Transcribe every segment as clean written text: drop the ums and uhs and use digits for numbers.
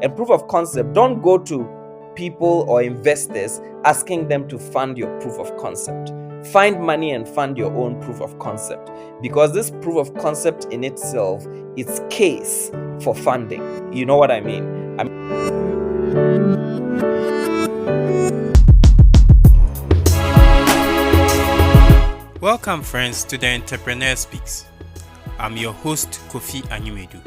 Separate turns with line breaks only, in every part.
And proof of concept, don't go to people or investors asking them to fund your proof of concept. Find money and fund your own proof of concept, because this proof of concept in itself is case for funding. You know what I mean?
Welcome, friends, to the Entrepreneur Speaks. I'm your host, Kofi Anyumedu.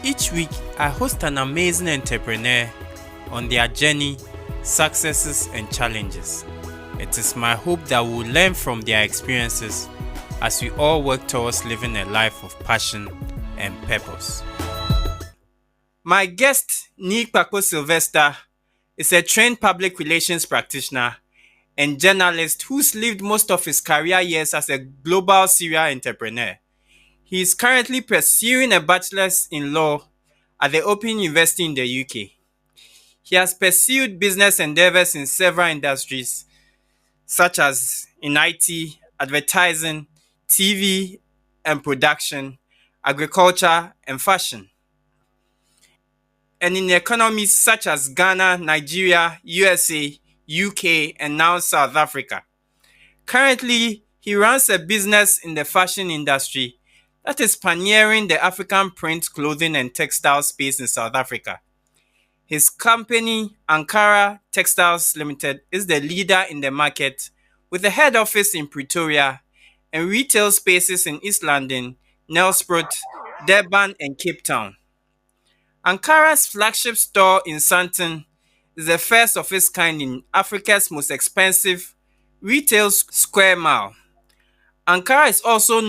Each week, I host an amazing entrepreneur on their journey, successes, and challenges. It is my hope that we'll learn from their experiences as we all work towards living a life of passion and purpose. My guest, Nii Kpakpo Sylvester, is a trained public relations practitioner and journalist who's lived most of his career years as a global serial entrepreneur. He is currently pursuing a bachelor's in law at the Open University in the UK. He has pursued business endeavors in several industries, such as in IT, advertising, TV and production, agriculture, and fashion, and in economies such as Ghana, Nigeria, USA, UK, and now South Africa. Currently, he runs a business in the fashion industry that is pioneering the African print clothing and textile space in South Africa. His company, Ankara Textiles Limited, is the leader in the market with a head office in Pretoria and retail spaces in East London, Nelspruit, Durban, and Capetown. Ankara's flagship store in Sandton is the first of its kind in Africa's most expensive retail square mile. Ankara is also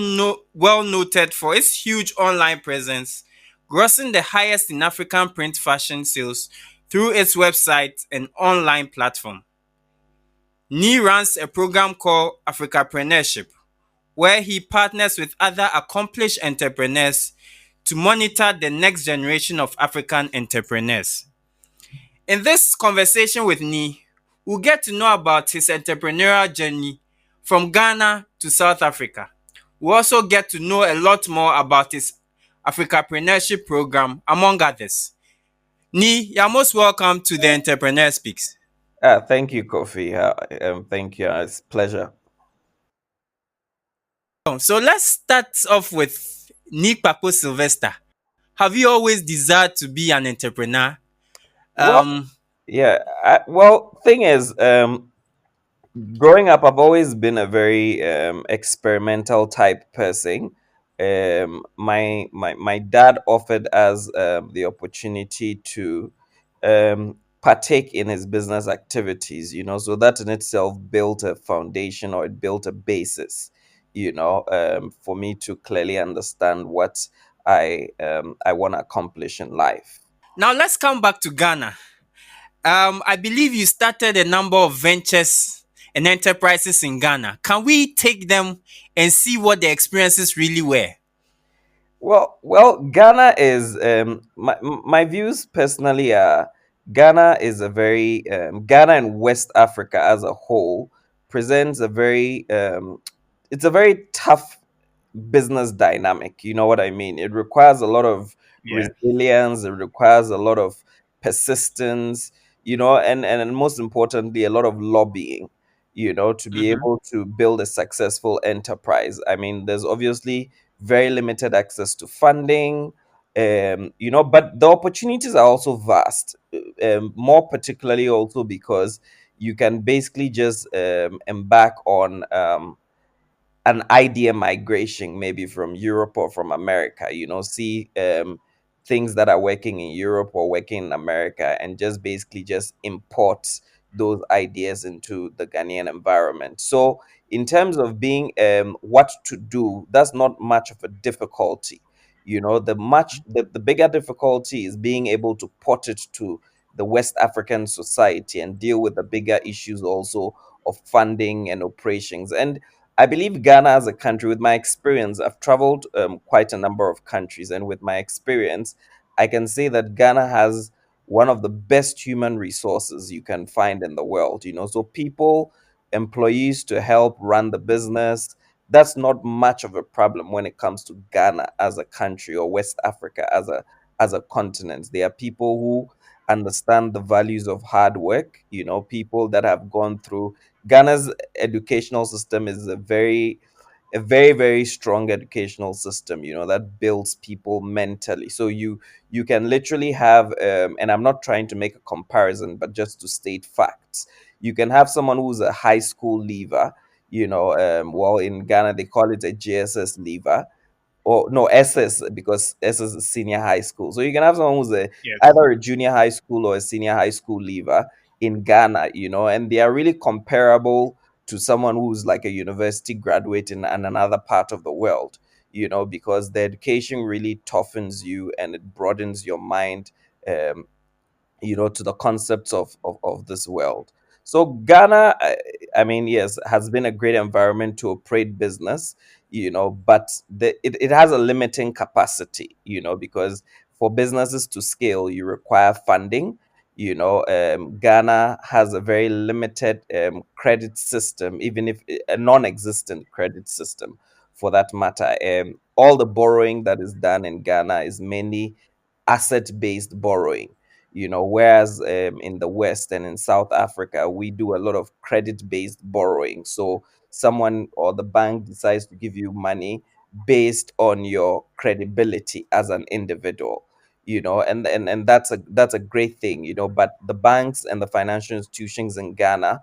well noted for its huge online presence, grossing the highest in African print fashion sales through its website and online platform. Nii runs a program called Africapreneurship, where he partners with other accomplished entrepreneurs to monitor the next generation of African entrepreneurs. In this conversation with Nii, we'll get to know about his entrepreneurial journey from Ghana to South Africa. We'll also get to know a lot more about his Africapreneurship program, among others. Nii, you're most welcome to the Entrepreneur Speaks.
Thank you, Kofi. Thank you. It's a pleasure.
So let's start off with Nii Kpakpo Sylvester. Have you always desired to be an entrepreneur?
Well, yeah. Thing is, growing up, I've always been a very experimental type person. My dad offered us the opportunity to partake in his business activities. So that in itself built a foundation, or it built a basis. For me to clearly understand what I want to accomplish in life.
Now let's come back to Ghana. I believe you started a number of ventures and enterprises in Ghana. Can we take them and see what the experiences really were?
Ghana is my views personally are Ghana is a very Ghana and West Africa as a whole presents a very it's a very tough business dynamic. You know what I mean? It requires a lot of
Yeah.
resilience, it requires a lot of persistence, and most importantly, a lot of lobbying, to be
Mm-hmm.
able to build a successful enterprise. I mean, there's obviously very limited access to funding. But the opportunities are also vast, more particularly also because you can basically just embark on an idea migration, maybe from Europe or from America, see things that are working in Europe or working in America, and just basically just import those ideas into the Ghanaian environment. So in terms of being what to do, that's not much of a difficulty. The bigger difficulty is being able to port it to the West African society and deal with the bigger issues also of funding and operations. And I believe Ghana as a country, with my experience, I've traveled quite a number of countries, and with my experience, I can say that Ghana has one of the best human resources you can find in the world. So people, employees to help run the business, that's not much of a problem when it comes to Ghana as a country, or West Africa as a continent. They are people who understand the values of hard work, people that have gone through. Ghana's educational system is a very very strong educational system, that builds people mentally. So you can literally have, and I'm not trying to make a comparison, but just to state facts. You can have someone who's a high school leaver, well, in Ghana they call it a JSS leaver, or no, SS, because SS is senior high school. So you can have someone who's
Yes.
either a junior high school or a senior high school leaver in Ghana, and they are really comparable to someone who's like a university graduate in another part of the world, because the education really toughens you and it broadens your mind, um, to the concepts of this world. So Ghana, I mean, yes, has been a great environment to operate business, but it has a limiting capacity, because for businesses to scale, you require funding. Ghana has a very limited credit system, even if a non-existent credit system, for that matter. All the borrowing that is done in Ghana is mainly asset-based borrowing, whereas in the West and in South Africa, we do a lot of credit-based borrowing. So someone or the bank decides to give you money based on your credibility as an individual, and that's a great thing, but the banks and the financial institutions in Ghana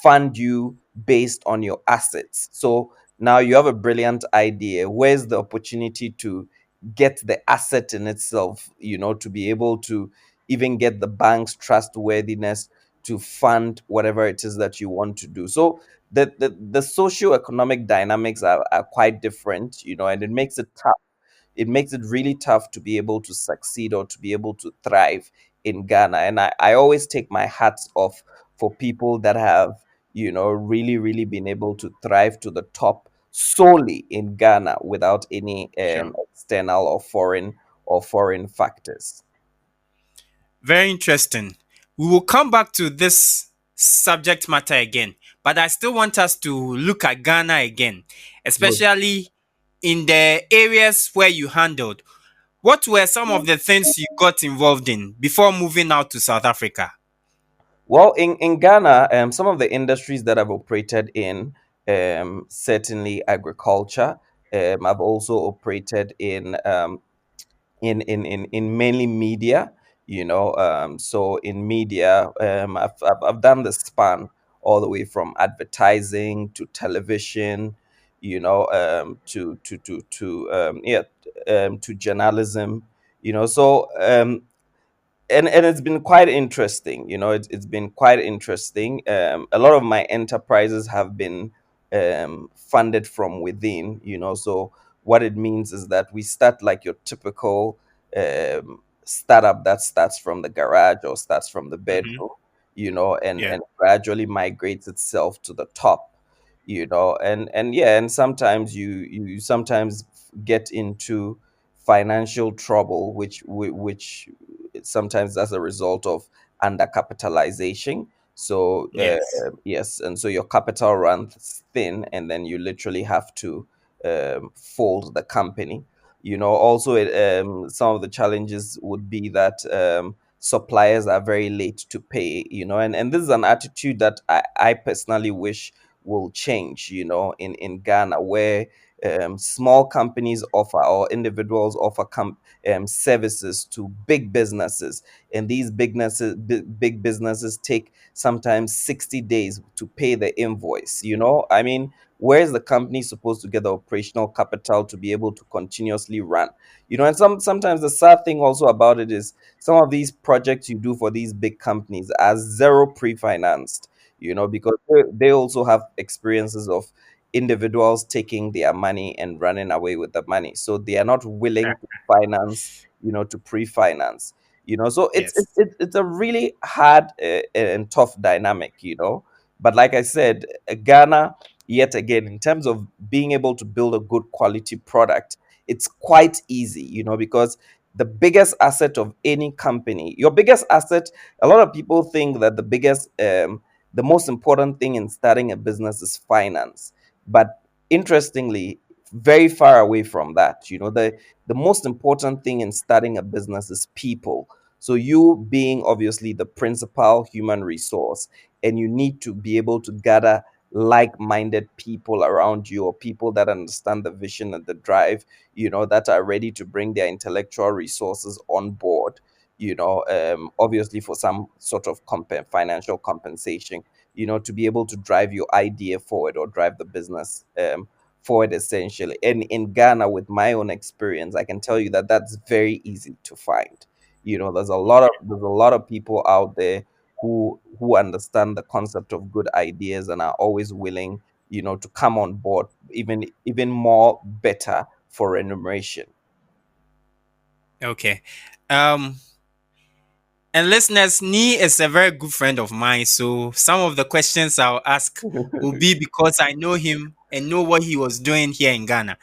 fund you based on your assets. So now you have a brilliant idea. Where's the opportunity to get the asset in itself, to be able to even get the bank's trustworthiness to fund whatever it is that you want to do? So the socio-economic dynamics are quite different, and it makes it really tough to be able to succeed or to be able to thrive in Ghana. And I always take my hats off for people that have, really, really been able to thrive to the top solely in Ghana without any
Sure.
external or foreign factors.
Very interesting. We will come back to this subject matter again, but I still want us to look at Ghana again,
Good.
especially in the areas where you handled. What were some of the things you got involved in before moving out to South Africa?
Well, in Ghana, some of the industries that I've operated in, certainly agriculture. I've also operated in mainly media, so in media, I've done the span all the way from advertising to television, to journalism, so and it's been quite interesting. It's been quite interesting. A lot of my enterprises have been funded from within, so what it means is that we start like your typical startup that starts from the garage or starts from the
Hmm.
bedroom, and
Yeah.
and gradually migrates itself to the top, and yeah, and sometimes you sometimes get into financial trouble, which sometimes that's a result of undercapitalization. So
Yes.
yes, and so your capital runs thin, and then you literally have to fold the company. Also, some of the challenges would be that suppliers are very late to pay. And this is an attitude that I personally wish will change. In Ghana, where small companies offer or individuals offer services to big businesses, and these big businesses take sometimes 60 days to pay the invoice. I mean, where is the company supposed to get the operational capital to be able to continuously run? And sometimes the sad thing also about it is some of these projects you do for these big companies are zero pre-financed, because they also have experiences of individuals taking their money and running away with the money, so they are not willing to finance, to pre-finance. So it's
Yes.
it's it's it's a really hard and tough dynamic. But like I said, Ghana, yet again, in terms of being able to build a good quality product, it's quite easy, because the biggest asset of any company, your biggest asset, a lot of people think that the most important thing in starting a business is finance. But interestingly, very far away from that. The most important thing in starting a business is people. So you being obviously the principal human resource, and you need to be able to gather like-minded people around you, or people that understand the vision and the drive, that are ready to bring their intellectual resources on board, obviously for some sort of financial compensation, to be able to drive your idea forward, or drive the business forward, essentially. And in Ghana, with my own experience, I can tell you that that's very easy to find. There's a lot of people out there who understand the concept of good ideas, and are always willing, to come on board, even more better, for remuneration.
Okay. Um, and listeners, Nee is a very good friend of mine. So some of the questions I'll ask will be because I know him and know what he was doing here in Ghana.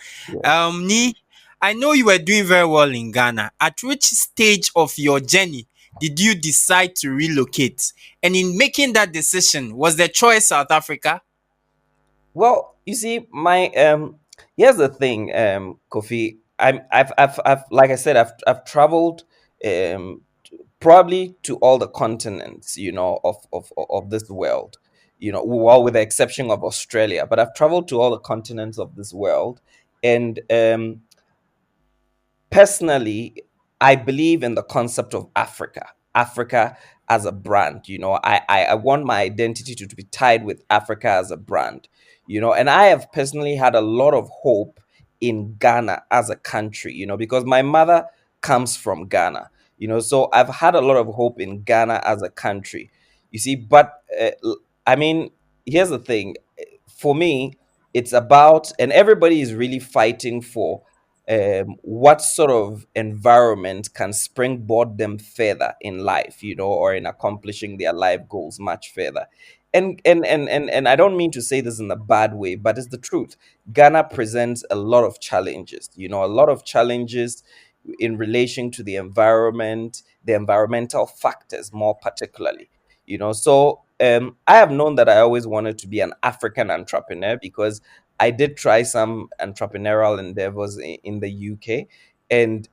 Yeah.
Nee, I know you were doing very well in Ghana. At which stage of your journey did you decide to relocate? And in making that decision, was the choice South Africa?
Well, you see, my here's the thing, Kofi. I've like I said, I've traveled probably to all the continents, of this world, well, with the exception of Australia. But I've traveled to all the continents of this world, and personally, I believe in the concept of Africa. Africa as a brand. I want my identity to be tied with Africa as a brand. And I have personally had a lot of hope in Ghana as a country, because my mother comes from Ghana, so I've had a lot of hope in Ghana as a country. You see, but I mean, here's the thing. For me, it's about, and everybody is really fighting for what sort of environment can springboard them further in life, or in accomplishing their life goals much further. And I don't mean to say this in a bad way, but it's the truth. Ghana presents a lot of challenges, a lot of challenges in relation to the environment, the environmental factors more particularly. So I have known that I always wanted to be an African entrepreneur, because I did try some entrepreneurial endeavors in the UK, and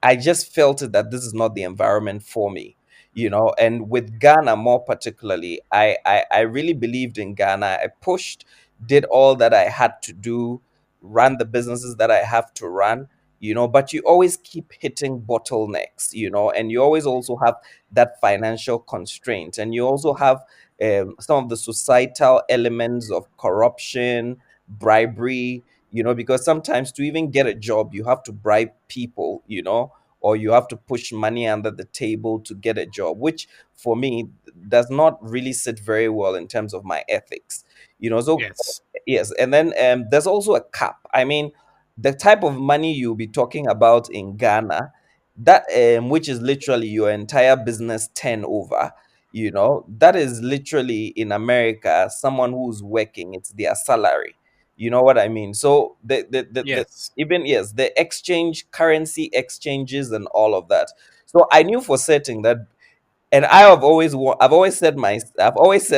I just felt it that this is not the environment for me, and with Ghana more particularly, I really believed in Ghana. I pushed, did all that I had to do, ran the businesses that I have to run, but you always keep hitting bottlenecks, and you always also have that financial constraint, and you also have some of the societal elements of corruption, bribery, because sometimes to even get a job, you have to bribe people, or you have to push money under the table to get a job, which for me does not really sit very well in terms of my ethics, so
Yes.
yes. And then there's also a cap. I mean, the type of money you'll be talking about in Ghana, that which is literally your entire business turnover, that is literally in America, someone who's working, it's their salary. You know what I mean? So
Yes.
even, yes, the currency exchanges and all of that. So I knew for certain that, and I've always said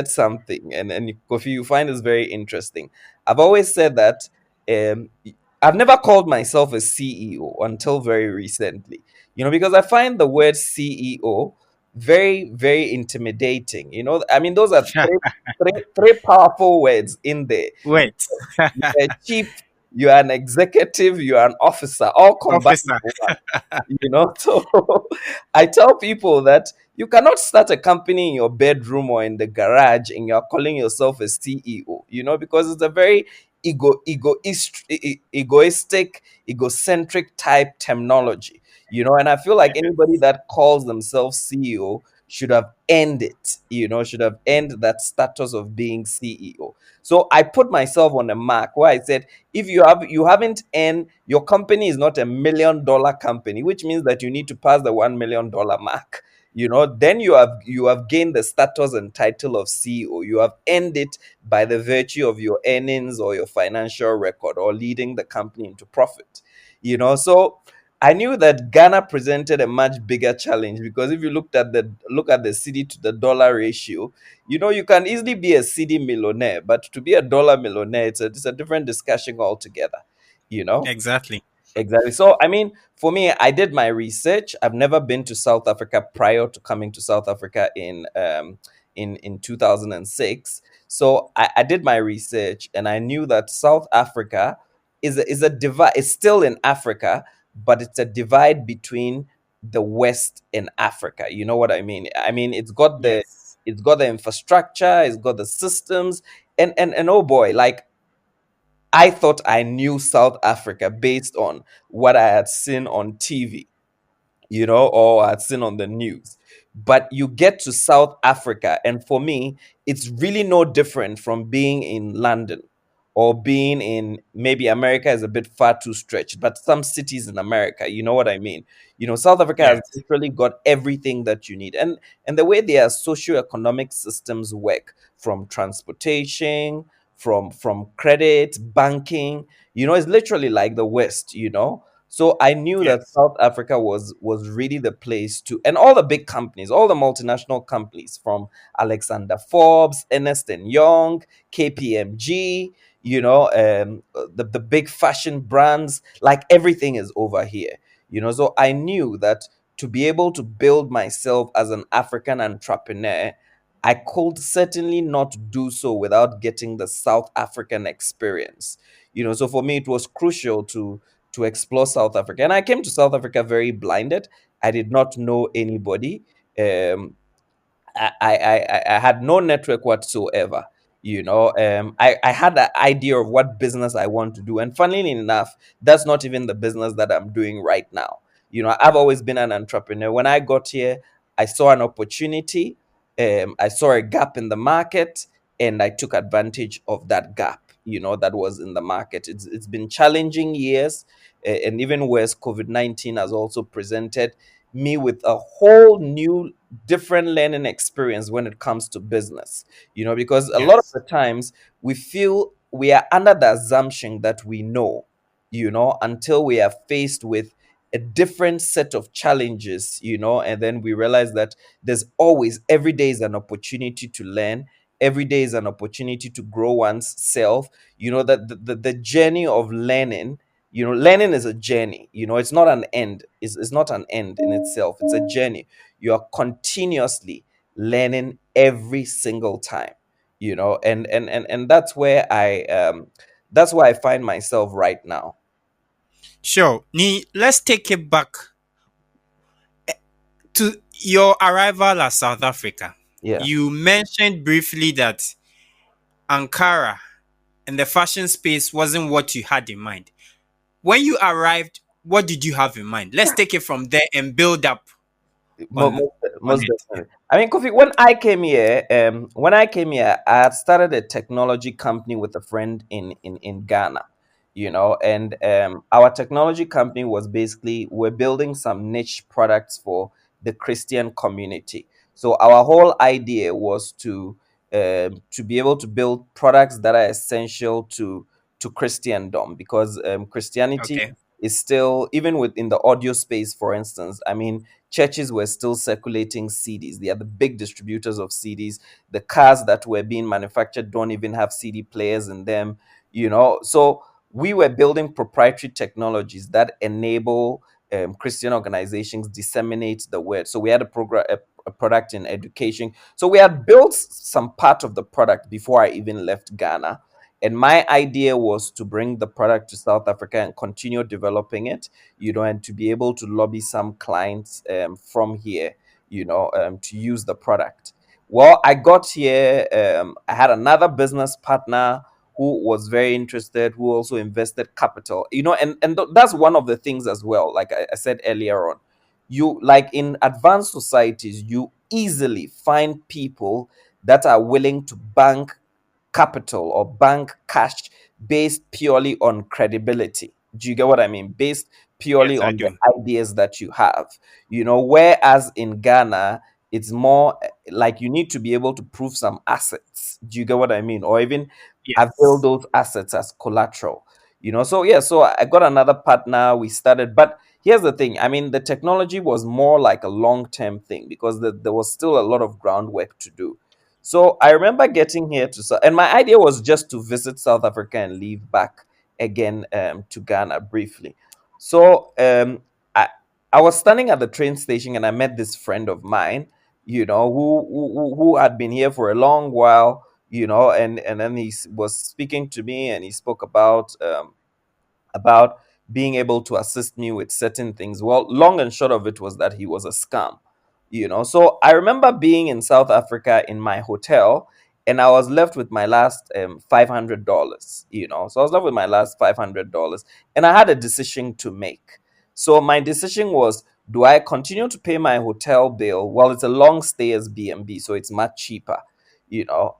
something, and Kofi, you find this very interesting. I've always said that um I've never called myself a CEO until very recently, because I find the word CEO very, very intimidating. I mean, those are three powerful words in there.
Wait,
You're a chief, you're an executive, you're an officer, all combined
officer.
in one. So I tell people that you cannot start a company in your bedroom or in the garage and you're calling yourself a CEO, because it's a very egoistic, egocentric type terminology, and I feel like anybody
Yes.
that calls themselves CEO should have earned it, should have earned that status of being CEO. So I put myself on a mark where I said, if you haven't earned, your company is not $1 million company, which means that you need to pass the $1 million mark. Then you have gained the status and title of CEO. You have earned it by the virtue of your earnings or your financial record or leading the company into profit. So I knew that Ghana presented a much bigger challenge, because if you look at the cedi to the dollar ratio, you can easily be a cedi millionaire, but to be a dollar millionaire, it's a different discussion altogether. You know,
Exactly.
Exactly. So, I mean, for me, I did my research. I've never been to South Africa prior to coming to South Africa in 2006. So, I did my research, and I knew that South Africa is a divide. It's still in Africa, but it's a divide between the West and Africa. You know what I mean? I mean,
Yes.
it's got the infrastructure, it's got the systems, and oh boy, like, I thought I knew South Africa based on what I had seen on TV, or I'd seen on the news. But you get to South Africa, and for me, it's really no different from being in London or being in, maybe America is a bit far too stretched, but some cities in America, you know what I mean? South Africa has
Yes.
literally got everything that you need. And the way their socioeconomic systems work, from transportation, from credit, banking, it's literally like the West. So I knew that
Yes.
South Africa was really the place to, and all the big companies, all the multinational companies, from Alexander Forbes, Ernest and Young, KPMG, the big fashion brands, like, everything is over here. So I knew that to be able to build myself as an African entrepreneur, I could certainly not do so without getting the South African experience. So for me, it was crucial to explore South Africa. And I came to South Africa very blinded. I did not know anybody. Um, I had no network whatsoever. I had an idea of what business I want to do. And funnily enough, that's not even the business that I'm doing right now. I've always been an entrepreneur. When I got here, I saw an opportunity. I saw a gap in the market, and I took advantage of that gap, that was in the market. It's been challenging years, and even worse, COVID-19 has also presented me with a whole new different learning experience when it comes to business. Because a lot of
Yes.
the times we feel we are under the assumption that we know, until we are faced with a different set of challenges, and then we realize that there's always, every day is an opportunity to learn. Every day is an opportunity to grow one's self. That the journey of learning, learning is a journey. It's not an end. It's not an end in itself. It's a journey. You are continuously learning every single time. And that's where I find myself right now.
Sure. Ni, let's take it back to your arrival at South Africa.
Yeah.
You mentioned briefly that Ankara and the fashion space wasn't what you had in mind. When you arrived, what did you have in mind? Let's take it from there and build up
Mo-
on
Most,
on
most
it.
definitely. I mean, Kofi, when I came here, I had started a technology company with a friend in Ghana, and our technology company was basically, we're building some niche products for the Christian community. So our whole idea was to be able to build products that are essential to Christendom, because Christianity
Okay.
is still, even within the audio space, for instance. I mean, churches were still circulating CDs. They are the big distributors of CDs. The cars that were being manufactured don't even have CD players in them. So we were building proprietary technologies that enable Christian organizations disseminate the word. So we had a product in education. So we had built some part of the product before I even left Ghana. And my idea was to bring the product to South Africa and continue developing it, and to be able to lobby some clients from here, to use the product. Well, I got here. I had another business partner who was very interested, who also invested capital, and that's one of the things as well. Like I said earlier on, you, like, in advanced societies, you easily find people that are willing to bank capital or bank cash based purely on credibility. Do you get what I mean? Based purely
Yes, I
on the
do.
ideas that you have. Whereas in Ghana, it's more like you need to be able to prove some assets. Do you get what I mean? Or even avail
Yes.
those assets as collateral. So yeah, so I got another partner. We started, but here's the thing. I mean, the technology was more like a long term thing because there was still a lot of groundwork to do. So I remember getting here and my idea was just to visit South Africa and leave back again, to Ghana briefly. So I was standing at the train station and I met this friend of mine, who had been here for a long while, and then was speaking to me and he spoke about being able to assist me with certain things. Well, long and short of it was that he was a scam. So I remember being in South Africa in my hotel, and I was left with my last $500. So I was left with my last $500, and I had a decision to make. So my decision was: do I continue to pay my hotel bill? Well, it's a long stay as B&B, so it's much cheaper. You know,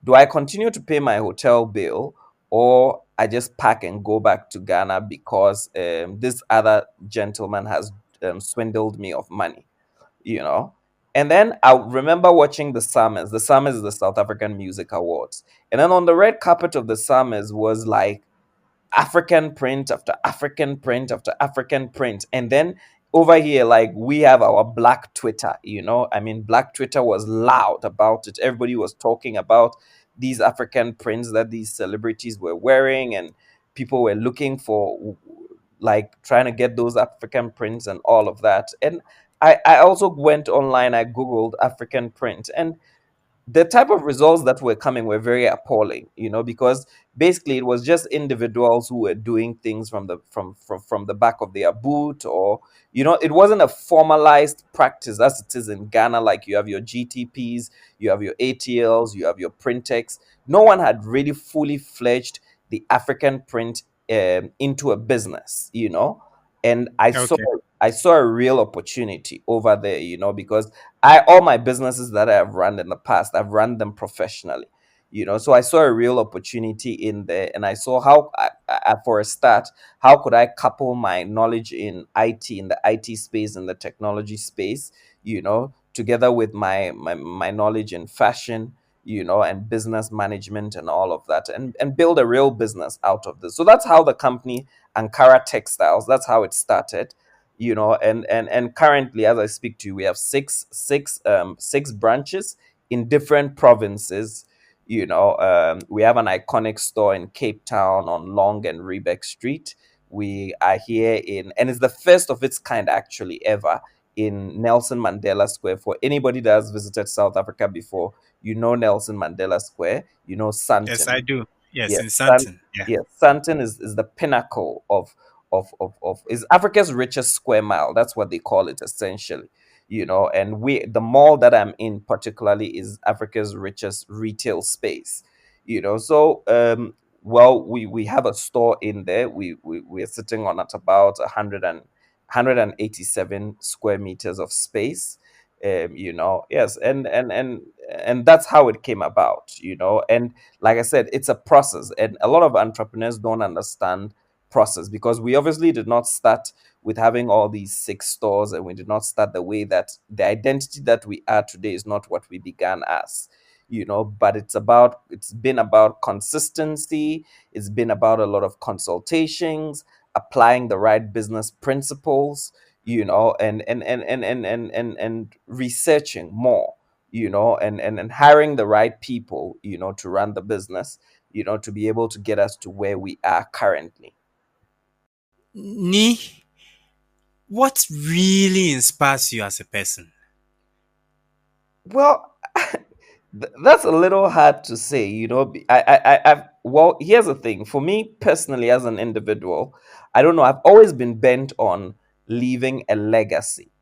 do I continue to pay my hotel bill, or I just pack and go back to Ghana because this other gentleman has swindled me of money, you know? And then I remember watching the Summers. The Summers is the South African Music Awards. And then on the red carpet of the Summers was like African print after African print after African print. And then over here, like, we have our Black Twitter, I mean, Black Twitter was loud about it. Everybody was talking about these African prints that these celebrities were wearing, and people were looking for, like, trying to get those African prints and all of that. And I also went online, I Googled African print, and the type of results that were coming were very appalling, because basically it was just individuals who were doing things from the back of their boot, or it wasn't a formalized practice as it is in Ghana. Like, you have your GTPs, you have your ATLs, you have your Printex. No one had really fully fledged the African print into a business, and
Okay.
I saw a real opportunity over there, because I all my businesses that I have run in the past, I've run them professionally. So I saw a real opportunity in there, and I saw how, for a start, how could I couple my knowledge in IT, in the IT space, in the technology space, together with my knowledge in fashion, and business management and all of that, and build a real business out of this. So that's how the company Ankara Textiles, that's how it started. And currently, as I speak to you, we have six branches in different provinces. We have an iconic store in Cape Town on Long and Rebeck Street. We are here and it's the first of its kind, actually, ever, in Nelson Mandela Square. For anybody that has visited South Africa before, Nelson Mandela Square,
Yes,
Sandton.
I do. Yes,
Yes,
in Sandton. Yeah.
yes, Sandton is the pinnacle of is Africa's richest square mile. That's what they call it, essentially. And the mall that I'm in particularly is Africa's richest retail space. So well, we have a store in there. We are sitting on at about 187 square meters of space. Yes, and that's how it came about. And like I said, it's a process, and a lot of entrepreneurs don't understand process, because we obviously did not start with having all these six stores, and we did not start the way that the identity that we are today is not what we began as. But it's been about consistency. It's been about a lot of consultations, applying the right business principles, and researching more, and hiring the right people, to run the business, to be able to get us to where we are currently.
Ni, what really inspires you as a person?
Well, that's a little hard to say. Well, here's the thing. For me personally, as an individual, I don't know. I've always been bent on leaving a legacy.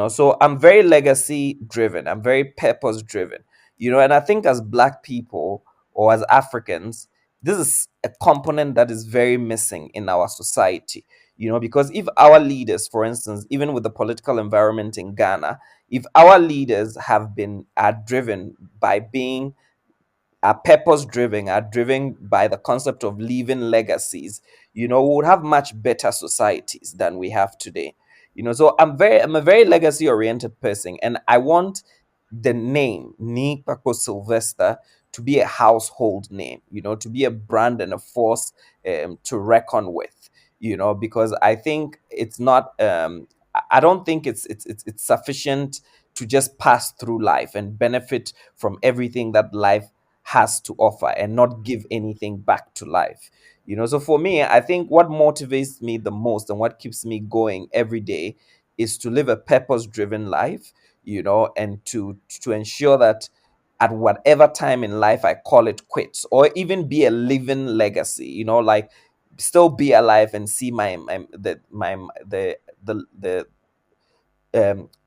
So I'm very legacy driven. I'm very purpose driven. And I think as Black people or as Africans, this is a component that is very missing in our society. Because if our leaders, for instance, even with the political environment in Ghana, if our leaders are driven by being, are purpose driven, are driven by the concept of leaving legacies, we would have much better societies than we have today. So I'm a very legacy oriented person, and I want the name Nii Kpakpo Sylvester to be a household name, to be a brand and a force to reckon with. because I think it's not I don't think it's sufficient to just pass through life and benefit from everything that life has to offer and not give anything back to life. So for me, I think what motivates me the most and what keeps me going every day is to live a purpose driven life, and to ensure that at whatever time in life I call it quits, or even be a living legacy, like still be alive and see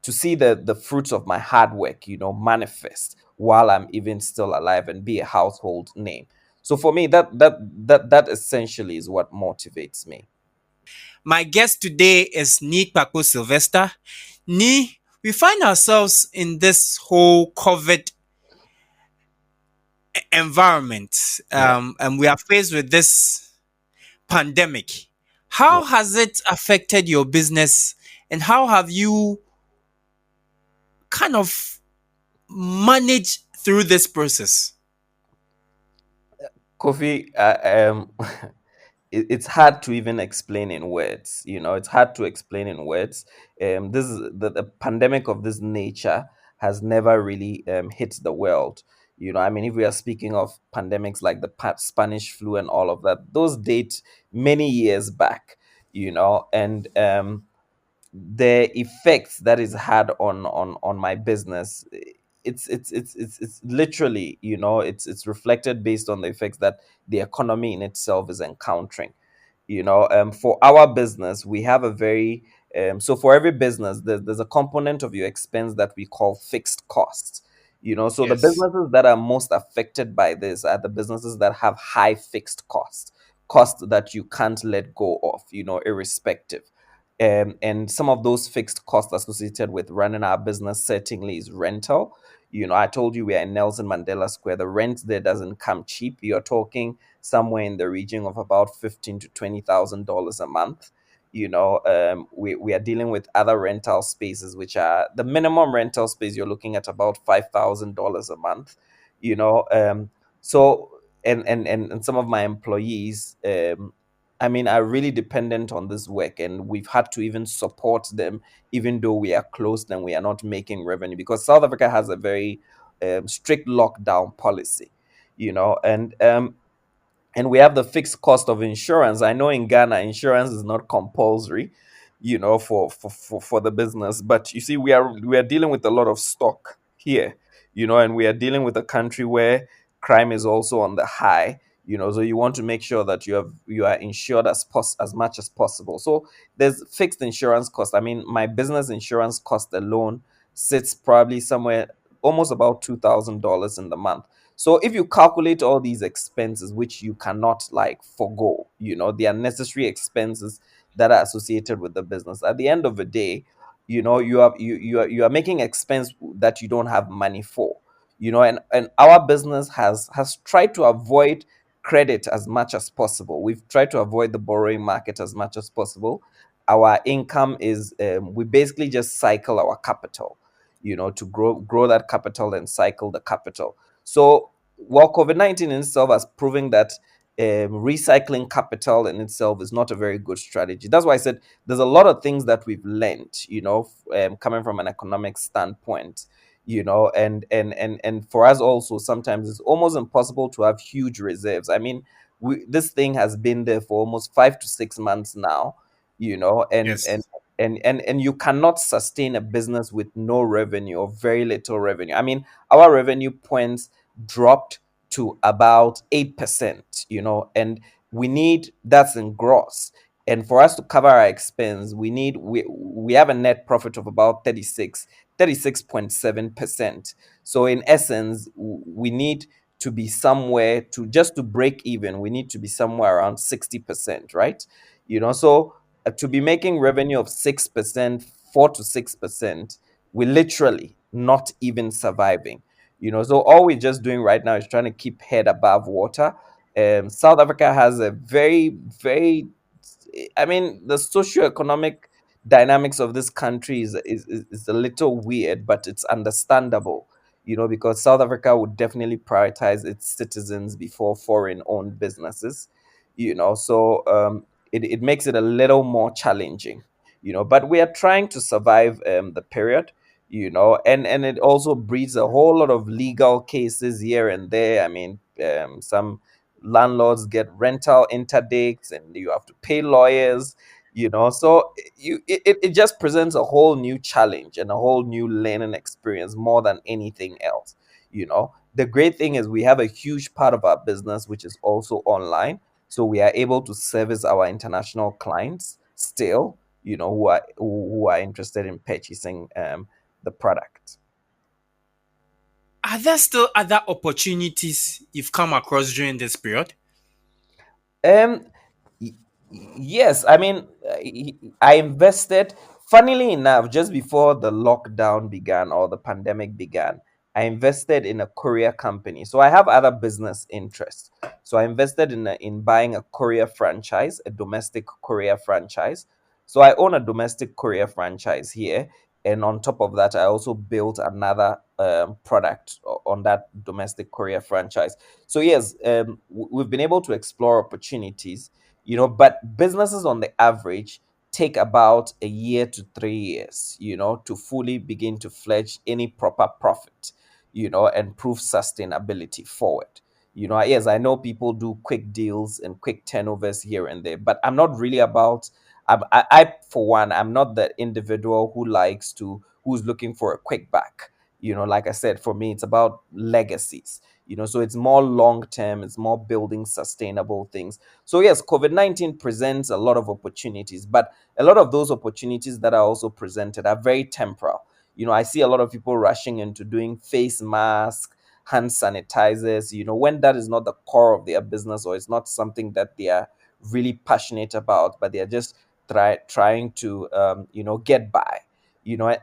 to see the fruits of my hard work, manifest while I'm even still alive and be a household name. So for me, that essentially is what motivates me.
My guest today is Nii Kpakpo Sylvester. Nii, we find ourselves in this whole COVID environment,
Yeah.
and we are faced with this pandemic. How has it affected your business, and how have you kind of managed through this process?
Kofi, it's hard to even explain in words. It's hard to explain in words. This is the pandemic of this nature has never really hit the world. I mean, if we are speaking of pandemics like the Spanish flu and all of that, those date many years back. And the effects that is had on my business, it's literally, it's reflected based on the effects that the economy in itself is encountering. For our business, we have a very so for every business, there's a component of your expense that we call fixed costs. So the
Yes.
businesses that are most affected by this are the businesses that have high fixed costs that you can't let go of, irrespective. And some of those fixed costs associated with running our business certainly is rental. I told you we are in Nelson Mandela Square. The rent there doesn't come cheap. You're talking somewhere in the region of about 15 to 20,000 dollars a month. We are dealing with other rental spaces, which are the minimum rental space you're looking at about $5,000 a month. You know, so and some of my employees, I mean, are really dependent on this work, and we've had to even support them, even though we are closed and we are not making revenue, because South Africa has a very strict lockdown policy. And we have the fixed cost of insurance. I know in Ghana, insurance is not compulsory, for the business. But you see, we are dealing with a lot of stock here, and we are dealing with a country where crime is also on the high. So you want to make sure that you are insured as much as possible. So there's fixed insurance cost. I mean, my business insurance cost alone sits probably somewhere almost about $2,000 in the month. So if you calculate all these expenses, which you cannot like forego, the unnecessary expenses that are associated with the business, at the end of the day, you are making expense that you don't have money for. And our business has tried to avoid credit as much as possible. We've tried to avoid the borrowing market as much as possible. Our income is we basically just cycle our capital, to grow that capital and cycle the capital. So while COVID-19 in itself has proven that recycling capital in itself is not a very good strategy. That's why I said there's a lot of things that we've learned, coming from an economic standpoint, and for us also sometimes it's almost impossible to have huge reserves. I mean, this thing has been there for almost 5 to 6 months now, and
Yes.
and you cannot sustain a business with no revenue or very little revenue. I mean, our revenue points dropped to about 8%, and that's in gross. And for us to cover our expense, we have a net profit of about 36.7%. So in essence, we need to be somewhere to just to break even, we need to be somewhere around 60%, right? So to be making revenue of 6%, 4 to 6%, we literally not even surviving. So all we're just doing right now is trying to keep head above water. South Africa has a very, very, I mean, the socio-economic dynamics of this country is a little weird, but it's understandable, because South Africa would definitely prioritize its citizens before foreign owned businesses. So it makes it a little more challenging, but we are trying to survive the period, and it also breeds a whole lot of legal cases here and there. I mean, some landlords get rental interdicts and you have to pay lawyers, so it just presents a whole new challenge and a whole new learning experience more than anything else. The great thing is we have a huge part of our business which is also online, so we are able to service our international clients still, who are interested in purchasing the product.
Are there still other opportunities you've come across during this period?
Um, y- yes, I mean, I invested. Funnily enough, just before the lockdown began or the pandemic began, I invested in a courier company. So I have other business interests. So I invested in buying a courier franchise, a domestic courier franchise. So I own a domestic courier franchise here, and on top of that, I also built another product on that domestic courier franchise. So yes, we've been able to explore opportunities, but businesses on the average take about a year to 3 years, to fully begin to fledge any proper profit, and prove sustainability forward. Yes, I know people do quick deals and quick turnovers here and there, but I'm not really about. I for one, I'm not the individual who's looking for a quick back. Like I said, for me, it's about legacies, so it's more long term, it's more building sustainable things. So yes, COVID-19 presents a lot of opportunities, but a lot of those opportunities that are also presented are very temporal. I see a lot of people rushing into doing face masks, hand sanitizers, when that is not the core of their business, or it's not something that they are really passionate about, but they are just trying to get by,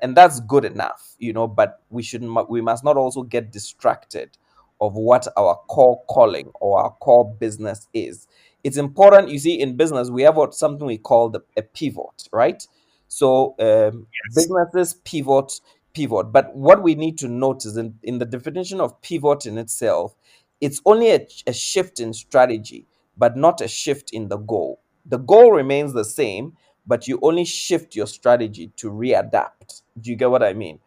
and that's good enough, but we must not also get distracted of what our core calling or our core business is. It's important, you see, in business we have something we call a pivot, right? So
Yes.
businesses pivot, but what we need to notice in the definition of pivot in itself, it's only a shift in strategy, but not a shift in the goal. The goal remains the same, but you only shift your strategy to readapt. Do you get what I mean?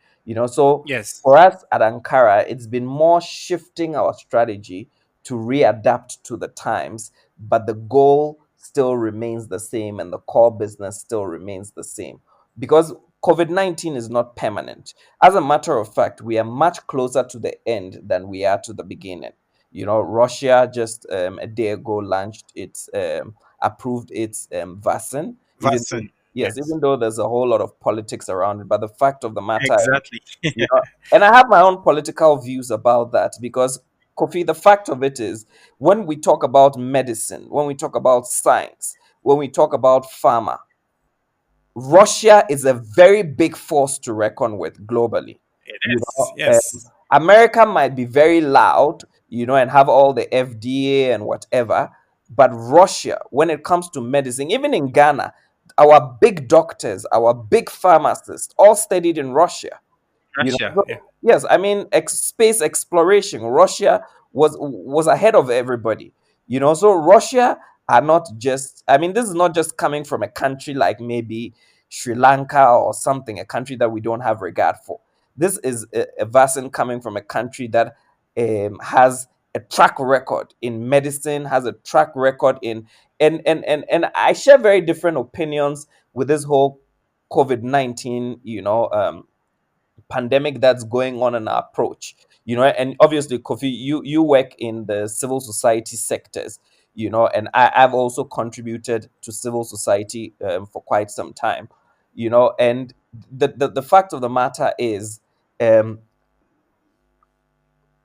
So
Yes.
for us at Ankara, it's been more shifting our strategy to readapt to the times, but the goal still remains the same and the core business still remains the same, because COVID-19 is not permanent. As a matter of fact, we are much closer to the end than we are to the beginning. Russia just a day ago launched its approved its vaccine, even though,
Vaccine.
yes,
Yes.
even though there's a whole lot of politics around it, but the fact of the matter is,
Exactly.
and I have my own political views about that, because Kofi, the fact of it is, when we talk about medicine, when we talk about science, when we talk about pharma, Russia is a very big force to reckon with globally.
It
You
is.
know,
Yes.
America might be very loud, and have all the FDA and whatever, but Russia, when it comes to medicine, even in Ghana, our big doctors, our big pharmacists, all studied in Russia.
Russia.
So,
Yeah.
yes, I mean, space exploration. Russia was ahead of everybody. So Russia are not just. I mean, this is not just coming from a country like maybe Sri Lanka or something, a country that we don't have regard for. This is a vaccine coming from a country that has a track record in medicine, has a track record in, and I share very different opinions with this whole COVID-19, pandemic that's going on in our approach. And obviously, Kofi, you work in the civil society sectors, and I've also contributed to civil society for quite some time. And the fact of the matter is, um,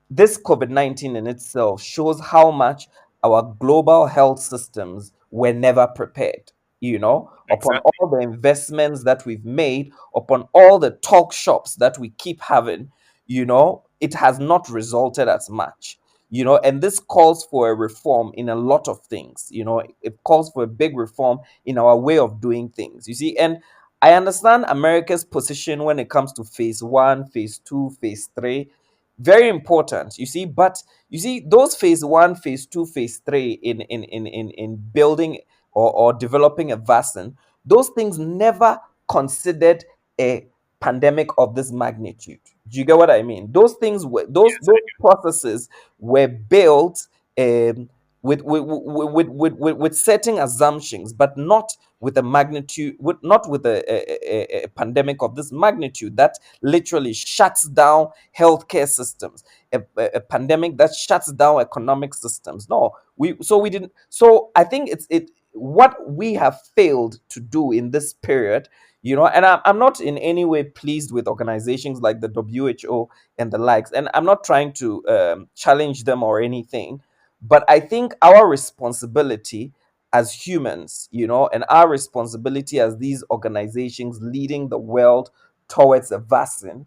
this COVID-19 in itself shows how much our global health systems were never prepared, upon
Exactly.
all the investments that we've made, upon all the talk shops that we keep having, it has not resulted as much. And this calls for a reform in a lot of things. It calls for a big reform in our way of doing things, you see. And I understand America's position when it comes to phase one, phase two, phase three, very important, you see. But you see, those phase one, phase two, phase three in building or developing a vaccine, those things never considered a pandemic of this magnitude. Do you get what I mean? Those things were
Yes,
those processes were built um, with certain assumptions, but not with a magnitude, not with a pandemic of this magnitude that literally shuts down healthcare systems, a pandemic that shuts down economic systems. No, we didn't. So I think it what we have failed to do in this period, and I'm not in any way pleased with organizations like the WHO and the likes, and I'm not trying to challenge them or anything, but I think our responsibility as humans, and our responsibility as these organizations leading the world towards a vaccine,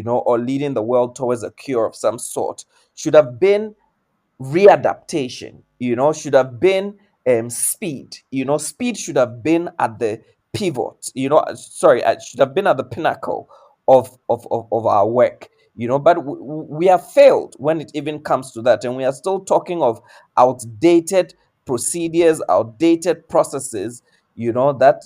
or leading the world towards a cure of some sort, should have been readaptation, should have been speed. Speed should have been at the pivot, sorry, should have been at the pinnacle of our work, but we have failed when it even comes to that. And we are still talking of outdated procedures, outdated processes, that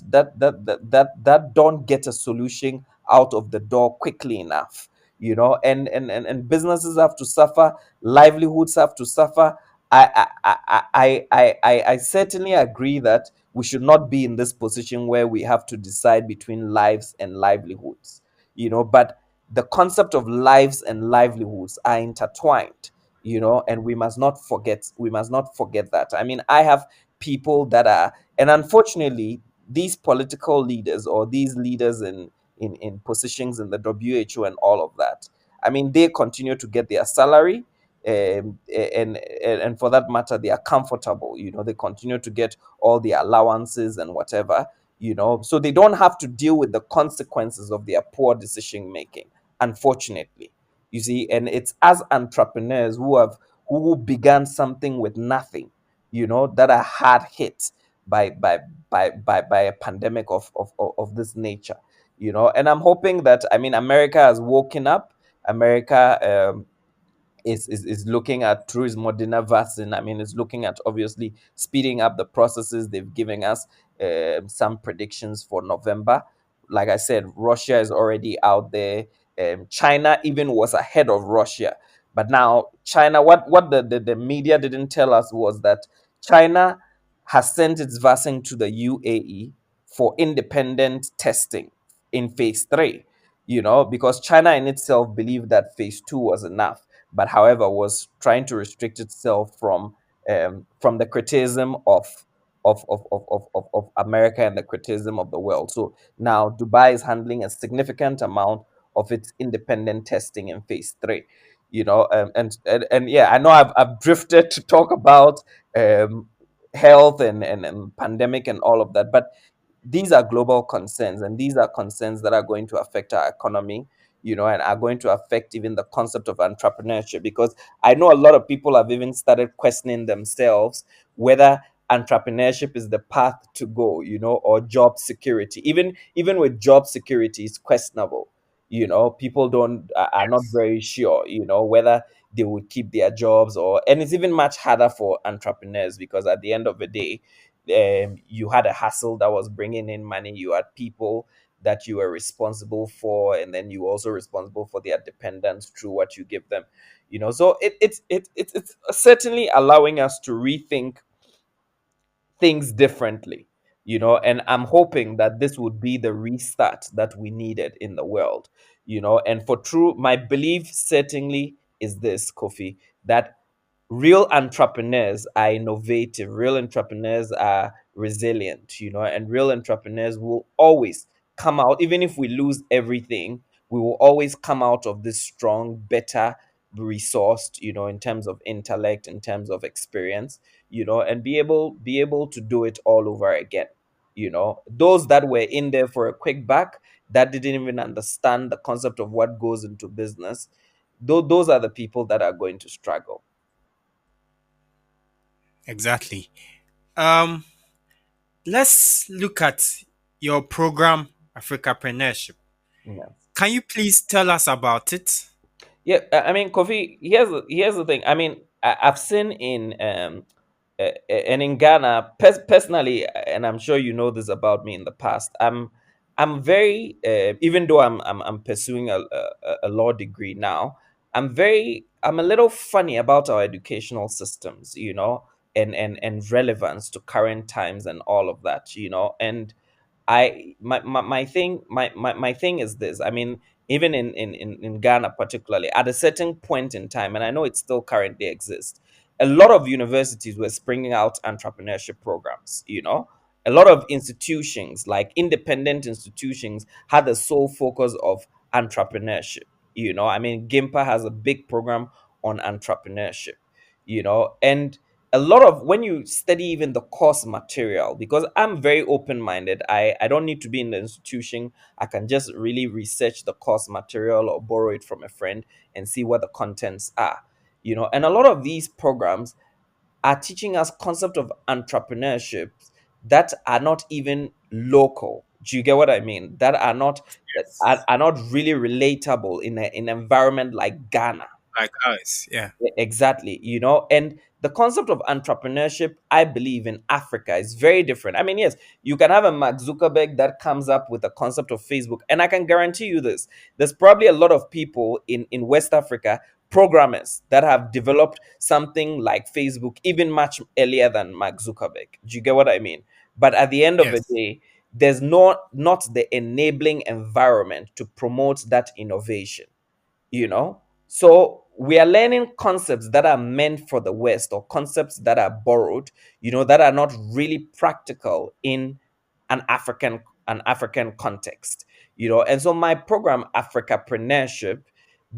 don't get a solution out of the door quickly enough, and businesses have to suffer, livelihoods have to suffer. I certainly agree that we should not be in this position where we have to decide between lives and livelihoods, but the concept of lives and livelihoods are intertwined, and we must not forget that. I mean, I have people that are, and unfortunately, these political leaders or these leaders in positions in the WHO and all of that, I mean, they continue to get their salary, and for that matter, they are comfortable. They continue to get all the allowances and whatever. So they don't have to deal with the consequences of their poor decision making. Unfortunately, you see, and it's as entrepreneurs who began something with nothing, that are hard hit by a pandemic of this nature. And I'm hoping that, I mean, America has woken up. America is looking at through its Moderna vaccine. I mean, it's looking at obviously speeding up the processes. They've given us some predictions for November. Like I said, Russia is already out there. China even was ahead of Russia. But now China, what the media didn't tell us was that China has sent its vaccine to the UAE for independent testing in phase three. Because China in itself believed that phase two was enough, but however was trying to restrict itself from the criticism of America and the criticism of the world. So now Dubai is handling a significant amount of its independent testing in phase three. And yeah, I know I've drifted to talk about um, health and pandemic and all of that, but these are global concerns, and these are concerns that are going to affect our economy, and are going to affect even the concept of entrepreneurship, because I know a lot of people have even started questioning themselves whether entrepreneurship is the path to go, or job security. Even with job security, is questionable. People don't are not
yes.
very sure, whether they would keep their jobs, and it's even much harder for entrepreneurs, because at the end of the day, you had a hustle that was bringing in money. You had people that you were responsible for, and then you were also responsible for their dependents through what you give them. So it's certainly allowing us to rethink things differently. And I'm hoping that this would be the restart that we needed in the world. And for true, my belief certainly is this, Kofi, that real entrepreneurs are innovative, real entrepreneurs are resilient, and real entrepreneurs will always come out. Even if we lose everything, we will always come out of this strong, better resourced, in terms of intellect, in terms of experience, and be able to do it all over again. Those that were in there for a quick buck, that didn't even understand the concept of what goes into business, those are the people that are going to struggle.
Exactly. Um, let's look at your program, Africapreneurship.
Yeah.
Can you please tell us about it?
Yeah, I mean, Kofi, here's the thing. I mean, I've seen in And in Ghana, personally, and I'm sure you know this about me in the past, I'm very even though I'm pursuing a law degree now, I'm a little funny about our educational systems, and relevance to current times and all of that, and my thing is this. I mean, even in Ghana particularly, at a certain point in time, and I know it still currently exists, a lot of universities were springing out entrepreneurship programs. A lot of institutions, like independent institutions, had the sole focus of entrepreneurship. I mean, Gimpa has a big program on entrepreneurship. And a lot of, when you study even the course material, because I'm very open-minded, I don't need to be in the institution. I can just really research the course material or borrow it from a friend and see what the contents are. And a lot of these programs are teaching us concept of entrepreneurship that are not even local. Do you get what I mean? That
Yes.
are not really relatable in an environment like Ghana.
Like us. Yeah.
Exactly, and the concept of entrepreneurship, I believe, in Africa is very different. I mean, yes, you can have a Mark Zuckerberg that comes up with the concept of Facebook, and I can guarantee you this: there's probably a lot of people in West Africa, programmers, that have developed something like Facebook even much earlier than Mark Zuckerberg. Do you get what I mean? But at the end of the
Yes.
day, there's not the enabling environment to promote that innovation you know so we are learning concepts that are meant for the West, or concepts that are borrowed, that are not really practical in an African context. And so my program, Africapreneurship,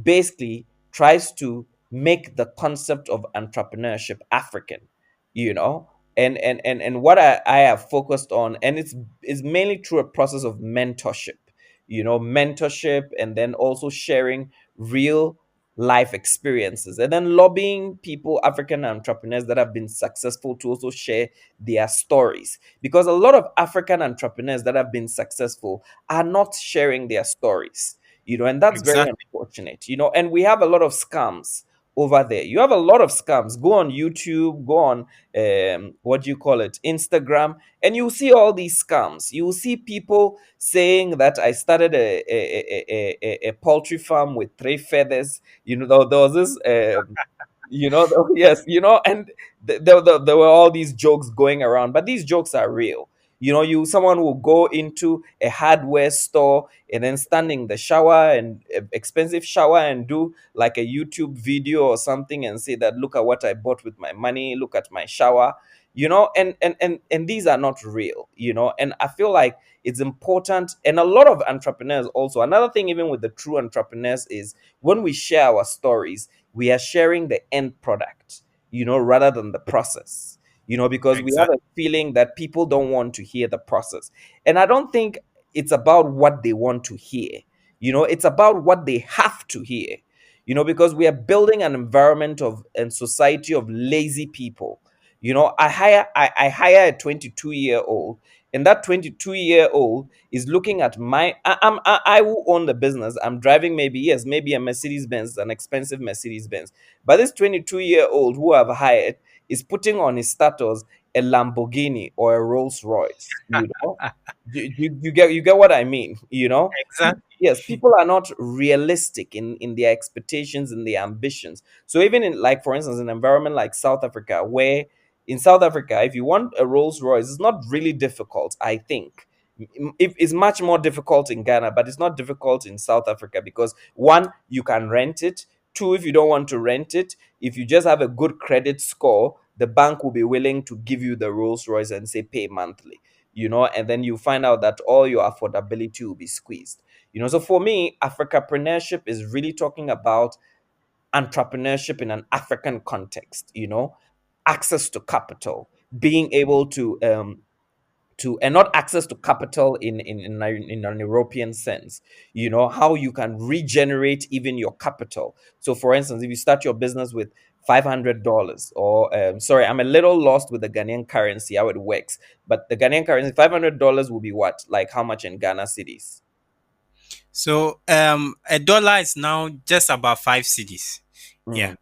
basically tries to make the concept of entrepreneurship African. you know and what I have focused on, and it's mainly through a process of mentorship, and then also sharing real life experiences, and then lobbying people, African entrepreneurs that have been successful, to also share their stories, because a lot of African entrepreneurs that have been successful are not sharing their stories. And that's very
Exactly.
unfortunate. And we have a lot of scams over there. You have a lot of scams. Go on YouTube, go on what do you call it, Instagram, and you'll see all these scams. You'll see people saying that I started a poultry farm with three feathers. There was this yes, and there were all these jokes going around, but these jokes are real. Someone will go into a hardware store and then stand in the shower, and expensive shower, and do like a YouTube video or something, and say that, look at what I bought with my money, look at my shower. And these are not real. And I feel like it's important. And a lot of entrepreneurs also, another thing, even with the true entrepreneurs, is when we share our stories, we are sharing the end product, rather than the process, because we have
Exactly.
a feeling that people don't want to hear the process. And I don't think it's about what they want to hear, it's about what they have to hear, because we are building an environment of and society of lazy people. I hire a 22-year-old, and that 22-year-old is looking at I will own the business. I'm driving, maybe a Mercedes Benz, an expensive Mercedes Benz. But this 22-year-old who I've hired is putting on his status a Lamborghini or a Rolls Royce. You get what I mean. Yes,
Exactly.
people are not realistic in their expectations and their ambitions. So even in, like, for instance, an environment like South Africa, where in South Africa, if you want a Rolls Royce, it's not really difficult, I think. It's much more difficult in Ghana, but it's not difficult in South Africa, because one, you can rent it. Two, if you don't want to rent it, if you just have a good credit score, the bank will be willing to give you the Rolls Royce and say pay monthly. And then you find out that all your affordability will be squeezed. So for me, Africapreneurship is really talking about entrepreneurship in an African context. Access to capital, being able and not access to capital in an European sense. How you can regenerate even your capital. So, for instance, if you start your business with $500, or sorry, I'm a little lost with the Ghanaian currency, how it works. But the Ghanaian currency, $500 will be what? Like how much in Ghana cities?
So a dollar is now just about five cedis. Yeah.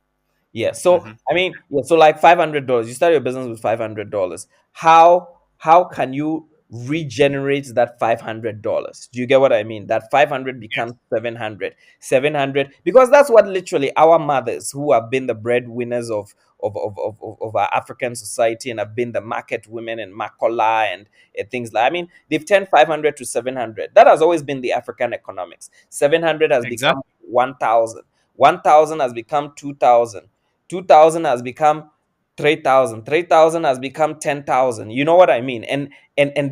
Yeah. So
Mhm.
I mean, yeah, so like $500. You start your business with $500. How can you regenerate that $500? Do you get what I mean? That 500 becomes 700, 700, because that's what literally our mothers who have been the breadwinners of our African society and have been the market women and Makola and things like. I mean, they've turned 500 to 700. That has always been the African economics. 700 has become
Exactly.
1,000. 1,000 has become 2,000. 2,000 has become 3,000. 3,000 has become 10,000. You know what I mean? And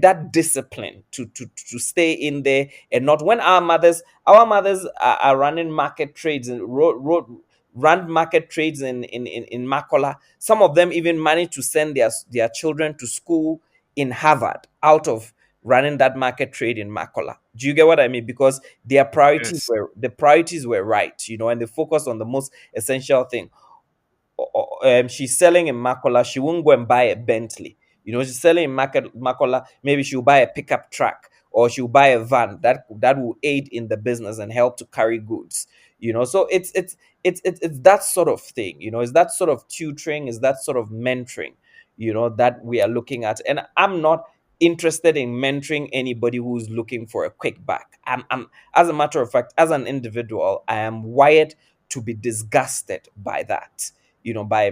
that discipline to stay in there and not when our mothers are running market trades and run market trades in Makola. Some of them even managed to send their children to school in Harvard out of running that market trade in Makola. Do you get what I mean? Because
Yes.
the priorities were right, and they focused on the most essential thing. She's selling in Makola, she won't go and buy a Bentley. She's selling in Makola. Maybe she'll buy a pickup truck or she'll buy a van that will aid in the business and help to carry goods. So it's that sort of thing. It's that sort of tutoring, is that sort of mentoring. That we are looking at, and I'm not interested in mentoring anybody who's looking for a quick back. I'm As a matter of fact, as an individual, I am wired to be disgusted by that,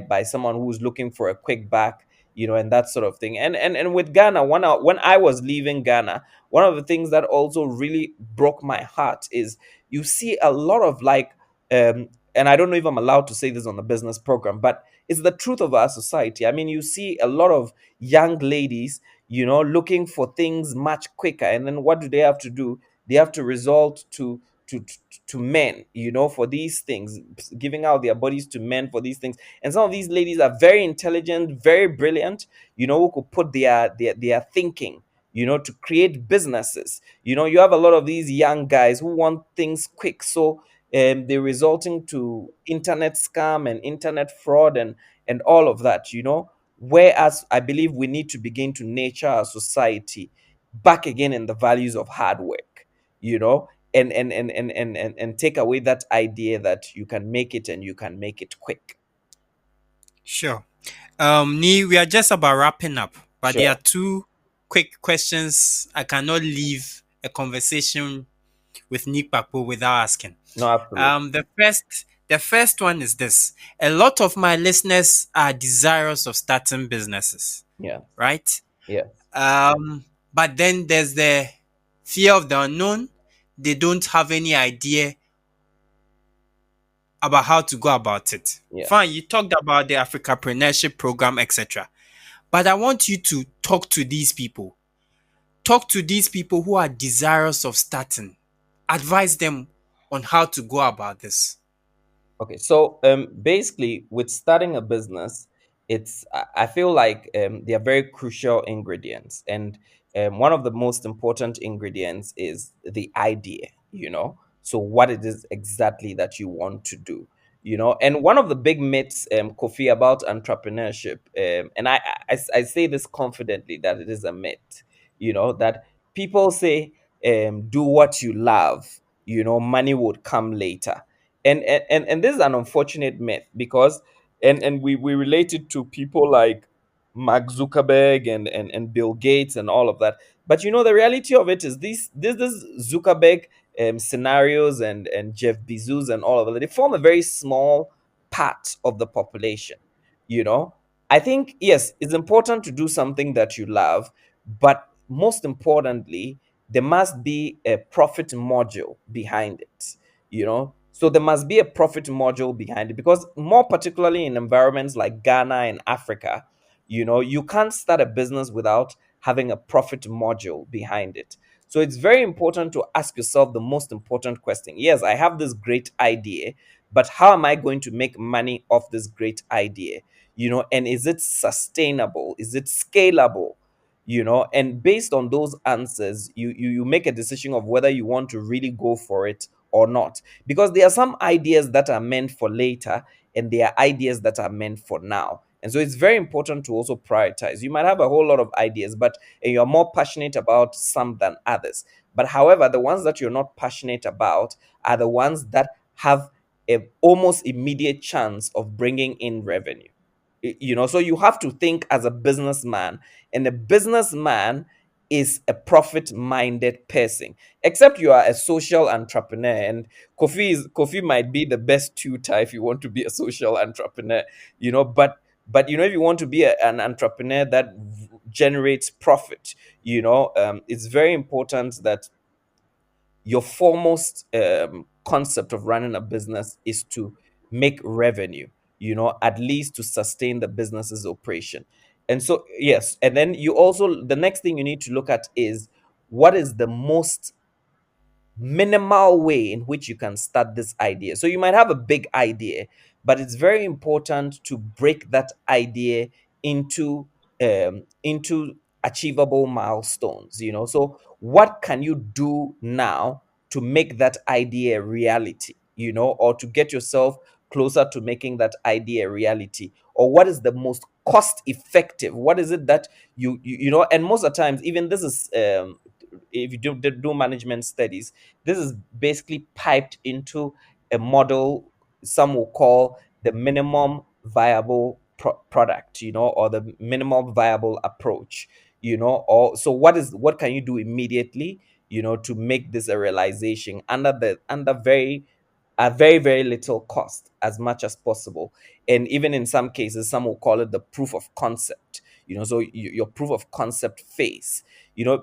by someone who's looking for a quick back, and that sort of thing. And with Ghana, when I was leaving Ghana, one of the things that also really broke my heart is you see a lot of like, and I don't know if I'm allowed to say this on the business program, but it's the truth of our society. I mean, you see a lot of young ladies, looking for things much quicker, and then what do they have to do? They have to resort to to men, for these things, giving out their bodies to men for these things. And some of these ladies are very intelligent, very brilliant, who could put their thinking, to create businesses. You have a lot of these young guys who want things quick, so they're resulting to internet scam and internet fraud and all of that. Whereas I believe we need to begin to nurture our society back again in the values of hard work, you know and take away that idea that you can make it and you can make it quick.
Sure. Nee, we are just about wrapping up, but there are
Sure.
two quick questions I cannot leave a conversation with Nii Kpakpo without asking.
No, absolutely.
The first one is this: a lot of my listeners are desirous of starting businesses,
Yeah.
right?
Yeah.
But then there's the fear of the unknown. They don't have any idea about how to go about it.
Yeah.
Fine, you talked about the Africapreneurship program, etc. But I want you to talk to these people. Talk to these people who are desirous of starting. Advise them on how to go about this.
Okay, so basically, with starting a business, I feel like they are very crucial ingredients, and one of the most important ingredients is the idea. So what it is exactly that you want to do. And one of the big myths, Kofi, about entrepreneurship, and I say this confidently that it is a myth. That people say, do what you love. Money would come later, and this is an unfortunate myth, because we relate it to people like Mark Zuckerberg and Bill Gates and all of that. But the reality of it is this Zuckerberg scenarios and Jeff Bezos and all of that, they form a very small part of the population. you know I think, yes, it's important to do something that you love, but most importantly, there must be a profit module behind it. So there must be a profit module behind it, because more particularly in environments like Ghana and Africa, you can't start a business without having a profit module behind it. So it's very important to ask yourself the most important question. Yes, I have this great idea, but how am I going to make money off this great idea? And is it sustainable? Is it scalable? And based on those answers, you make a decision of whether you want to really go for it or not. Because there are some ideas that are meant for later, and there are ideas that are meant for now. And so it's very important to also prioritize. You might have a whole lot of ideas, but and you're more passionate about some than others. But however, the ones that you're not passionate about are the ones that have a almost immediate chance of bringing in revenue. So you have to think as a businessman, and a businessman is a profit minded person, except you are a social entrepreneur. And Kofi might be the best tutor if you want to be a social entrepreneur. But if you want to be an entrepreneur that generates profit, it's very important that your foremost concept of running a business is to make revenue, at least to sustain the business's operation. And so, yes, and then the next thing you need to look at is what is the most minimal way in which you can start this idea. So you might have a big idea, but it's very important to break that idea into achievable milestones. So what can you do now to make that idea a reality? Or to get yourself closer to making that idea a reality? Or what is the most cost effective? What is it that and most of the times, even this is if you do management studies, this is basically piped into a model some will call the minimum viable product, or the minimum viable approach, or so what can you do immediately, to make this a realization under very, very little cost as much as possible. And even in some cases, some will call it the proof of concept, so your proof of concept phase,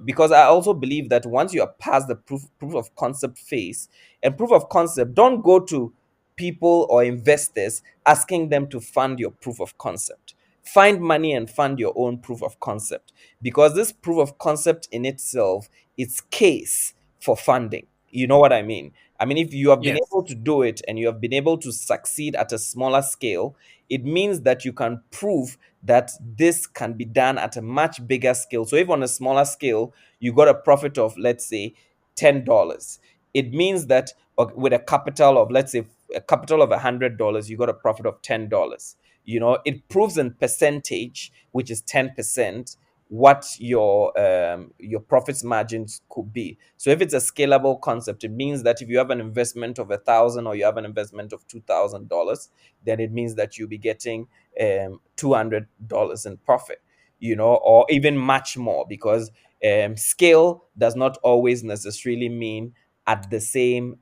because I also believe that once you are past the proof of concept phase, and proof of concept, don't go to people or investors asking them to fund your proof of concept. Find money and fund your own proof of concept, because this proof of concept in itself is case for funding. You know what I mean? I mean, if you have been
Yes.
able to do it and you have been able to succeed at a smaller scale, it means that you can prove that this can be done at a much bigger scale. So if on a smaller scale you got a profit of, let's say, $10, it means that with a capital of, let's say, a capital of $100, you got a profit of $10. It proves in percentage, which is 10%, what your profits margins could be. So if it's a scalable concept, it means that if you have an investment of 1,000 or you have an investment of $2,000, then it means that you'll be getting $200 in profit, or even much more, because scale does not always necessarily mean at the same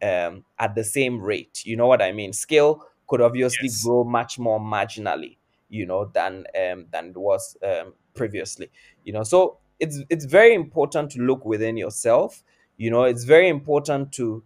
rate. You know what I mean? Scale could obviously
Yes.
grow much more marginally, than it was previously. So it's very important to look within yourself. It's very important to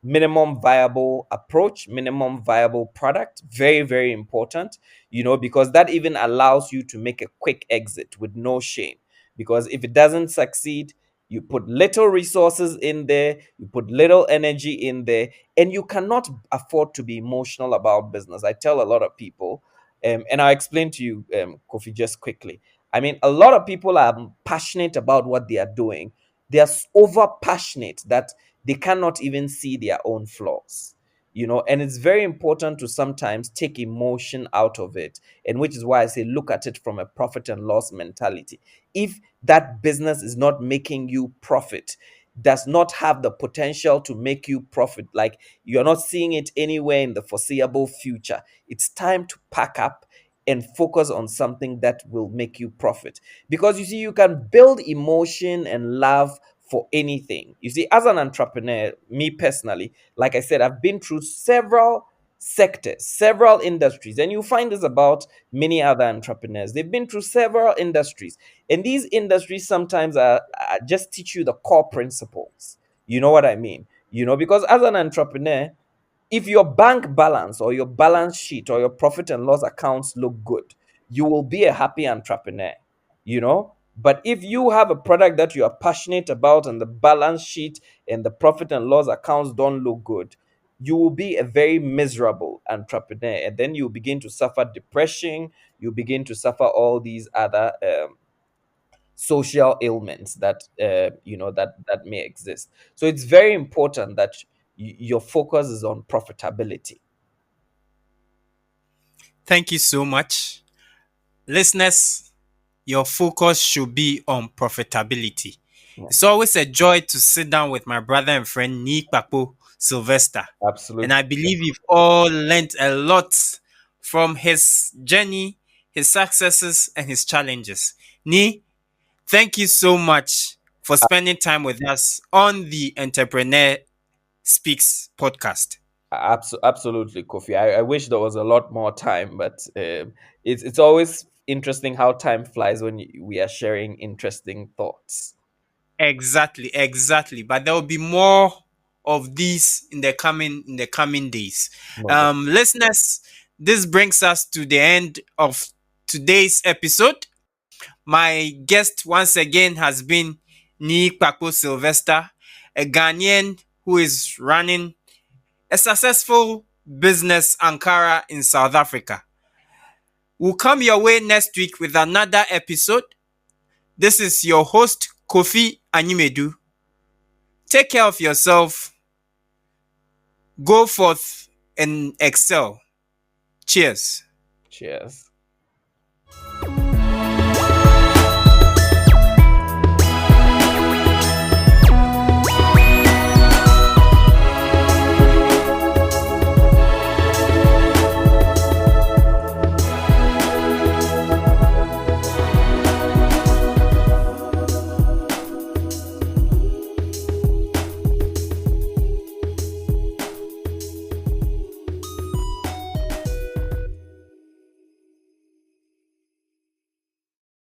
minimum viable approach, minimum viable product. Very, very important, because that even allows you to make a quick exit with no shame. Because if it doesn't succeed, you put little resources in there, you put little energy in there, and you cannot afford to be emotional about business. I tell a lot of people, and I'll explain to you, Kofi, just quickly. I mean, a lot of people are passionate about what they are doing. They are over passionate that they cannot even see their own flaws. And it's very important to sometimes take emotion out of it, and which is why I say look at it from a profit and loss mentality. If that business is not making you profit, does not have the potential to make you profit, like you're not seeing it anywhere in the foreseeable future, it's time to pack up and focus on something that will make you profit. Because you see, you can build emotion and love for anything. You see, as an entrepreneur, me personally, like I said, I've been through several sectors, several industries, and you find this about many other entrepreneurs. They've been through several industries, and these industries sometimes just teach you the core principles. You know what I mean? Because as an entrepreneur, if your bank balance or your balance sheet or your profit and loss accounts look good, you will be a happy entrepreneur. But if you have a product that you are passionate about and the balance sheet and the profit and loss accounts don't look good, you will be a very miserable entrepreneur, and then you begin to suffer depression. You begin to suffer all these other social ailments that may exist. So it's very important that your focus is on profitability.
Thank you so much. Listeners, your focus should be on profitability.
Yeah.
It's always a joy to sit down with my brother and friend Nii Kpakpo Sylvester. And I
Absolutely.
believe we've all learned a lot from his journey, his successes, and his challenges. Nii, thank you so much for spending time with us on the Entrepreneur Speaks podcast.
Absolutely, Kofi. I wish there was a lot more time, but it's always interesting how time flies when we are sharing interesting thoughts.
Exactly, exactly. But there will be more of these in the coming days.
Not a-
Listeners, this brings us to the end of today's episode. My guest once again has been Nii Kpakpo Sylvester, a Ghanaian who is running a successful business Ankara in South Africa. We'll come your way next week with another episode. This is your host, Kofi Animedu. Take care of yourself. Go forth and excel. Cheers.
Cheers.